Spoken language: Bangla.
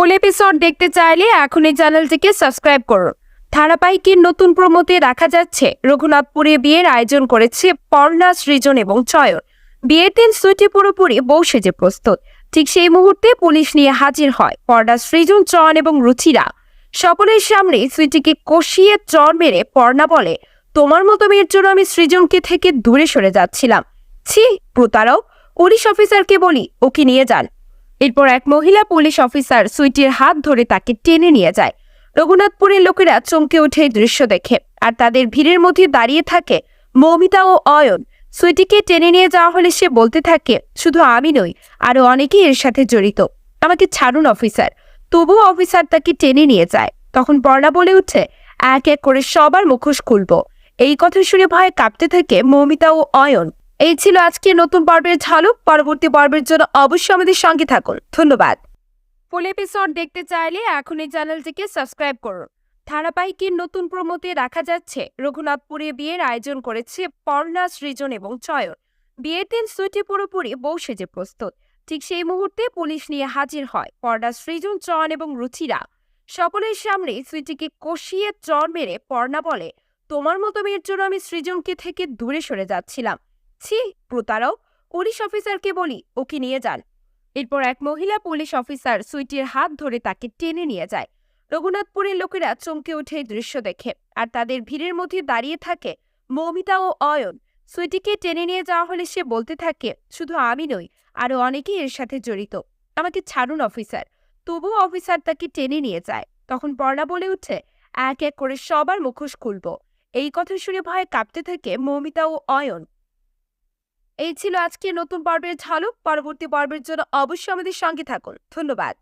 ফুল এপিসোড দেখতে চাইলে এখনই চ্যানেলটিকে সাবস্ক্রাইব করুন। ধারাবাহিকের নতুন প্রমোতে দেখা যাচ্ছে রঘুনাথপুরে বিয়ের আয়োজন করেছে পর্ণা, সৃজন এবং চয়ন। বিয়ের দিন সুইটি পুরোপুরি বউ সেজে প্রস্তুত। ঠিক সেই মুহূর্তে পুলিশ নিয়ে হাজির হয় পর্ণা, সৃজন, চয়ন এবং রুচিরা। সকলের সামনে সুইটিকে কষিয়ে চর মেরে পর্ণা বলে, তোমার মতো মেয়ের জন্য আমি সৃজনকে থেকে দূরে সরে যাচ্ছিলাম। ছি প্রতারক! পুলিশ অফিসারকে বলি ওকে নিয়ে যান। এরপর এক মহিলা পুলিশ অফিসার সুইটির হাত ধরে তাকে টেনে নিয়ে যায়। রঘুনাথপুরের লোকেরা চমকে ওঠে এই দৃশ্য দেখে, আর তাদের ভিড়ের মধ্যে দাঁড়িয়ে থাকে মৌমিতা ও অয়ন। সুইটিকে টেনে নিয়ে যাওয়া হলে সে বলতে থাকে, শুধু আমি নই, আরো অনেকেই এর সাথে জড়িত, আমাকে ছাড়ুন অফিসার। তবুও অফিসার তাকে টেনে নিয়ে যায়। তখন পর্ণা বলে উঠে, এক এক করে সবার মুখোশ খুলবো। এই কথা শুনে ভয়ে কাঁপতে থাকে মৌমিতা ও অয়ন। এই ছিল আজকে নতুন পর্বের ঝলক। পরবর্তী পর্বের জন্য অবশ্যই আমাদের সঙ্গে থাকুন। ধন্যবাদ। ফুল এপিসোড দেখতে চাইলে এখনই চ্যানেলটিকে সাবস্ক্রাইব করুন। ধারাবাহিকের নতুন প্রমোতে দেখা যাচ্ছে রঘুনাথপুরে বিয়ের আয়োজন করেছে পর্ণা, সৃজন এবং চয়ন। বিয়ের দিন সুইটি পুরোপুরি বউ সেজে প্রস্তুত। ঠিক সেই মুহূর্তে পুলিশ নিয়ে হাজির হয় পর্ণা, সৃজন, চয়ন এবং রুচিরা। সকলের সামনে সুইটিকে কষিয়ে চর মেরে পর্ণা বলে, তোমার মতো মেয়ের জন্য আমি সৃজনকে থেকে দূরে সরে যাচ্ছিলাম। ছি প্রতারক! পুলিশ অফিসারকে বলি ওকে নিয়ে যান। এরপর এক মহিলা পুলিশ অফিসার সুইটির হাত ধরে তাকে টেনে নিয়ে যায়। রঘুনাথপুরের লোকেরা চমকে ওঠে এই দৃশ্য দেখে, আর তাদের ভিড়ের মধ্যে দাঁড়িয়ে থাকে মৌমিতা ও অয়ন। সুইটিকে টেনে নিয়ে যাওয়া হলে সে বলতে থাকে, শুধু আমি নই, আরো অনেকেই এর সাথে জড়িত, আমাকে ছাড়ুন অফিসার। তবুও অফিসার তাকে টেনে নিয়ে যায়। তখন পর্ণা বলে উঠে, এক এক করে সবার মুখোশ খুলবো। এই কথা শুনে ভয়ে কাঁপতে থাকে মৌমিতা ও অয়ন। এই ছিল আজকে নতুন পর্বের ঝলক। পরবর্তী পর্বের জন্য অবশ্যই আমাদের সঙ্গে থাকুন। ধন্যবাদ।